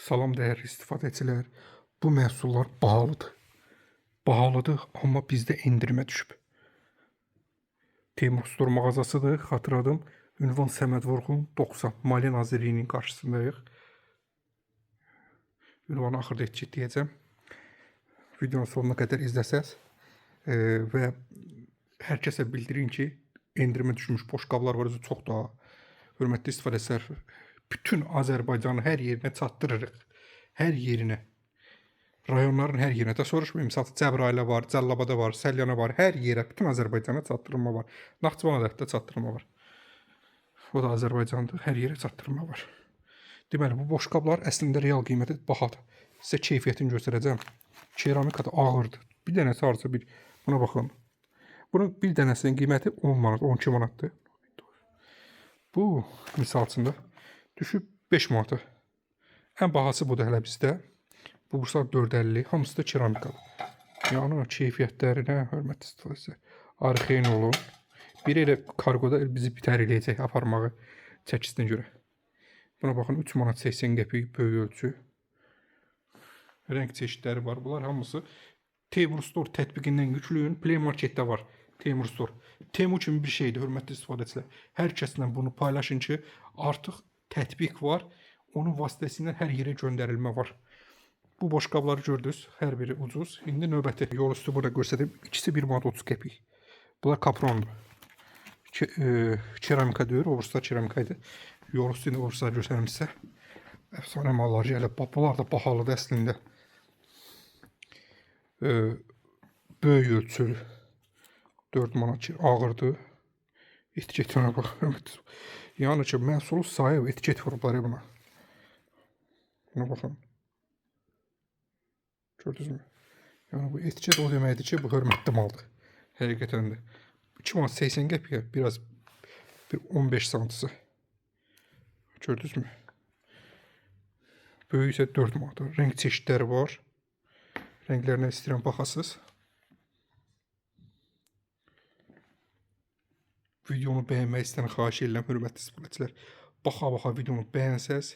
Salam dəyərli istifadəçilər. Bu məhsullar bahalıdır. Bahalıdır, amma bizdə endirimə düşüb. Teymur Store mağazasıdır, xatırladım. Ünvan Səməd Vurğun 90. Maliyyə Nazirliyinin qarşısındayıq. Ünvanı axırda deyəcəm. Videonun sonuna qədər izləsəz və hər kəsə bildirin ki, endirimə düşmüş boşqablar var, çox daha. Hörmətli istifadəçilər, bütün Azərbaycanın hər yerinə çatdırırıq. Hər yerinə. Rayonların hər yerinə də soruşmayın. Misal Cəbrayılda var, Cəllabada var, Səlyana var, hər yerə, bütün Azərbaycana çatdırma var. Naxçıvana da çatdırma var. O da Azərbaycandır, hər yerə çatdırma var. Deməli, bu boşqablar əslində real qiyməti bahadır. Sizə keyfiyyətini göstərəcəm. Keramikada ağırdır. Bir dənəsi harca bir, buna baxın. Bunun bir dənəsinin qiyməti 10 manat, 12 manatdır. Bu, misal üçün düşüb 5 manata. Ən bahası budur hələ bizdə. Bu bursa 4.50, hamısı da keramikadır. Yəni keyfiyyətlərinə hörmətli istifadəçilər. Arxeyin olun. Biri elə kargoda bizi bitər eləyəcək aparmağı çəkisinə görə. Buna baxın 3 manat 80 qəpik böyük ölçü. Rəng çeşidləri var. Bunlar hamısı Teymur Store tətbiqindən yüklüyün. Play Marketdə var Teymur Store. Teymur kimi bir şeydir hörmətli istifadəçilər. Hər kəslə bunu paylaşın ki, artıq tətbiq var. Onun vasitəsilə hər yerə göndərilmə var. Bu boşqabları gördünüz. Hər biri ucuz. İndi növbəti yol üstü burada göstərdim. İkisi 1 manat 30 qəpik. Bunlar kaprondur. Keramika deyir. Ovruslar keramikaydı. Yol üstü indi ovruslar göstərim sizə. Əfsanə mallar gəlib. Bunlar da bahalıdır əslində. Böyük ölçülü. 4 manat ağırdır. Etiketinə baxın. Yəni ki, məhsulu sayıb etiket vurublar buna. Buna baxın. Gördünüzmü? Yəni bu etiket o deməkdir ki, bu hörmətli maldır. Həqiqətən də. 2 manat 80 qəpiyə biraz bir 15 santısı. Gördünüzmü? Böyük isə 4 manat. Renk çeşidləri var. Rənglərinə istəyirəm baxasınız. Videonu bəyənmək istəyən xahiş edirəm, hörmətli istifadəçilər. Baxa-baxa videonu bəyənsəz,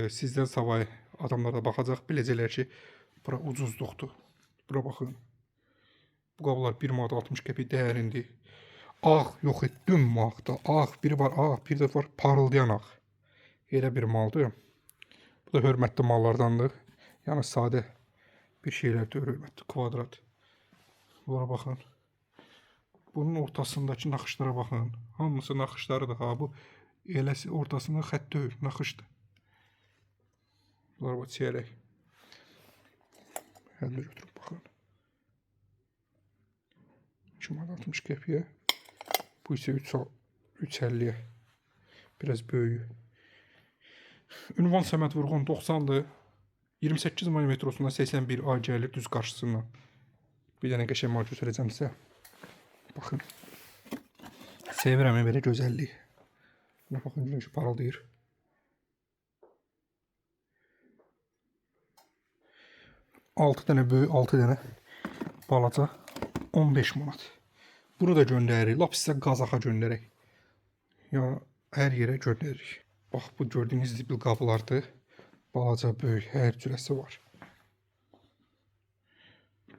sizdən savayı adamlar da baxacaq, biləcəklər ki, bura ucuzluqdur. Bura baxın. Bu qablar 1 manat 60 qəpik dəyərində. Ağ yox, düm ağda. Ağ, biri var ağ, bir də var parıldayan ağ. Elə bir maldır. Bu da hörmətli mallardandır. Yəni sadə bir şeylər deyir, hörmətli kvadrat. Bunlara baxın. Bunun ortasındakı naxışlara baxın. Hamısı naxışlarıdır. Ha, bu eləsi ortasında xətt deyil, naxışdır. Bunlar var çiyərək. Hələ götürüb baxın. 2 manat 60 qəpiyə. Bu isə 3.50-yə. Biraz böyük. Ünvan Səməd Vurğun 90-dır. 28 may metrosundan 81 ay gəlir düz qarşısından. Bir dənə qəşəng mal götürəcəm sizə. Baxın. Sevirəm belə gözəlliyi. Buna baxın, güneş parıldayır. Altı dənə böyük, 6 dənə balaca 15 manat. Bunu da göndəririk. Lap sizə Qazaxa göndərək. Yəni hər yerə göndəririk. Bax, bu gördüyünüz zibil qablardır. Balaca, böyük, hər cürəsi var.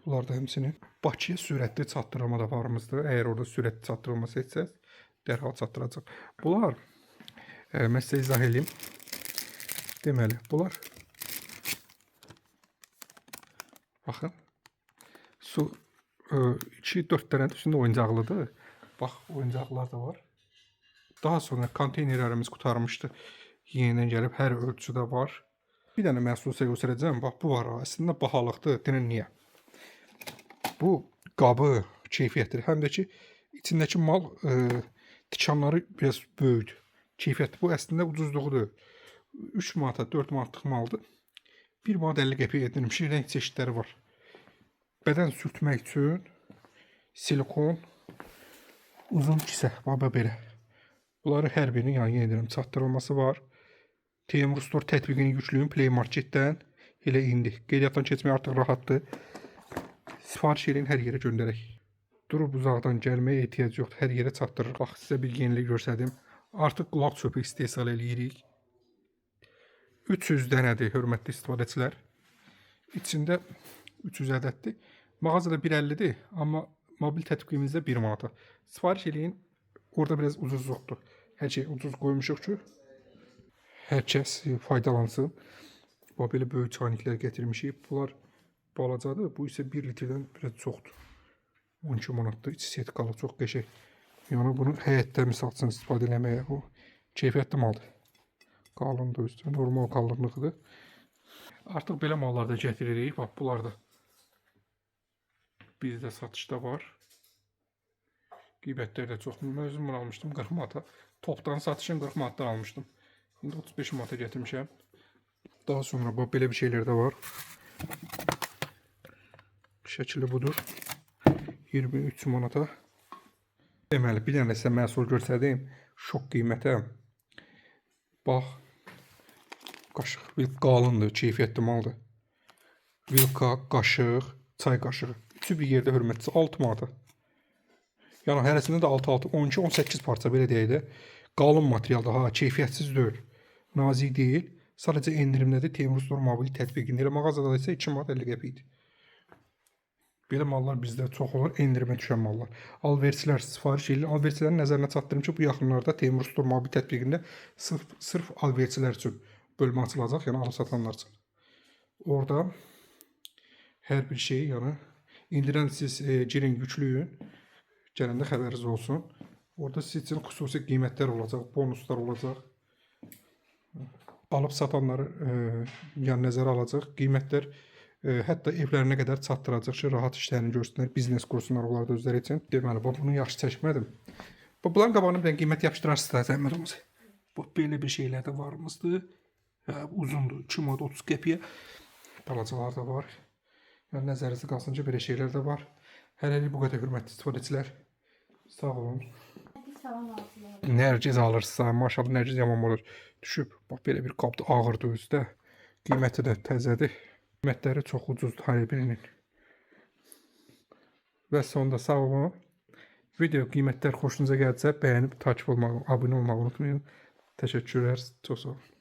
Bunlar da həmçinin Bakıya sürətli çatdırma da varımızdır. Əgər orada sürətli çatdırılma seçsəz, dərhal çatdıracaq. Bunlar, mən sizə izah edeyim. Deməli, bunlar, baxın, su 2-4 dənə üstündə oyuncaqlıdır. Bax, oyuncaqlar da var. Daha sonra konteynerlərimiz qutarmışdı. Yenidən gəlib, hər ölçüdə var. Bir dənə məhsul sizə göstərəcəm. Bax, bu var, əslində bahalıqdır. Deyən niyə? Bu qabı keyfiyyətdir. Həm də ki, içindəki mal tikanları biraz böyükdür. Keyfiyyətli. Bu əslində ucuzluğudur. 3 manata 4 manatlıq maldır. 1 manat 50 qəpik edilmiş rəng çeşidləri var. Bədən sürtmək üçün silikon uzun kisə. Baba belə. Bunları hər birinin yəni yenə deyirəm çatdırılması var. Teymur Store tətbiqini yüklüyün Play Marketdən. Elə indi. Qeydiyyatdan keçmək artıq rahatdır. Sifariş edin, hər yerə göndərək. Durub uzaqdan gəlməyə ehtiyac yoxdur. Hər yerə çatdırırıq. Bax, sizə bir yenilik göstərdim. Artıq qulaq çöpü istehsal edirik. 300 dənədir, hörmətli istifadəçilər. İçində 300 ədəddir. Mağazada 1.50-dir, amma mobil tətbiqimizdə 1 manata. Sifariş eləyin. Orada biraz ucuzluqdur. Hər şey ucuz qoymuşuq ki, hər kəs faydalansın. Bax belə böyük çayniklər gətirmişik. Bunlar balacadır. Bu isə 1 litrdən biraz çoxdur. 12 manatdır. İçi setkalı, çox qəşəng. Yəni bunu həyətdə misal üçün istifadə eləməyə o keyfiyyətli maldır. Qalındır özü, normal qalınlıqdır. Artıq belə mallarda gətiririk. Bax bunlar da bizdə satışda var. Qiymətləri də çox. Mən özüm bunu almışdım 40 manata. Topdan satışın 40 manatdan almışdım. İndi 35 manata gətirmişəm. Daha sonra bax belə bir şeylər də var. Şəkili budur. 23 manata. Deməli, bir dənə sizə məhsul göstərdim. Şok qiymətə. Bax. Qaşıq. Vilk qalındır, keyfiyyətli maldır. Vilka, qaşıq, çay qaşığı. Üçü bir yerdə hörmətçisi 6 manata. Yəni hərəsində də 6-6, 12-18 parça belə deyək də. Qalın materialda, ha, keyfiyyətsiz deyil. Nazik deyil. Sadəcə endirimdədir. Teymur Store mobil tətbiqində. Elə mağazada isə 2 manat 50 qəpikdir. Belə mallar bizdə çox olur, endirimə düşən mallar. Alverçilər sifariş edir. Alverçilərin nəzərinə çatdırım ki, bu yaxınlarda Teymur Store mobil tətbiqində sırf alverçilər üçün bölmə açılacaq, yəni alıb satanlar üçün. Orada hər bir şeyi, yəni indirən siz girin, yükləyin. Gələndə xəbəriniz olsun. Orada siz üçün xüsusi qiymətlər olacaq, bonuslar olacaq. Alıb satanları yəni nəzərə alacaq. Qiymətlər hətta evlərinə qədər çatdıracaq ki, rahat işlərini görsünlər, biznes qursunlar onlar da özləri üçün. Deməli, bunu yaxşı çəkmədim. Bunların qabağına bir qiymət yapışdırarsınız da zəhmət. Bu belə bir şeylər də varımızdır. Uzundur, 2 manat 30 qəpiyə. Balacalar da var. Yəni nəzərinizdə qalsın ki, belə şeylər də var. Hələlik bu qədər hörmətli istifadəçilər. Sağ olun. Nərgiz alırsa, maşallah nərgiz yaman olur. Düşüb, bax belə bir qabda ağırdır özü də. Qiyməti də təzədir. Qiymətləri çox ucuzdur hər birinin. Və sonda sağ olun. Video qiymətlər xoşunuza gəlsə bəyənib takip olmağı, abunə olmağı unutmayın. Təşəkkürlər. Çox sağ olun.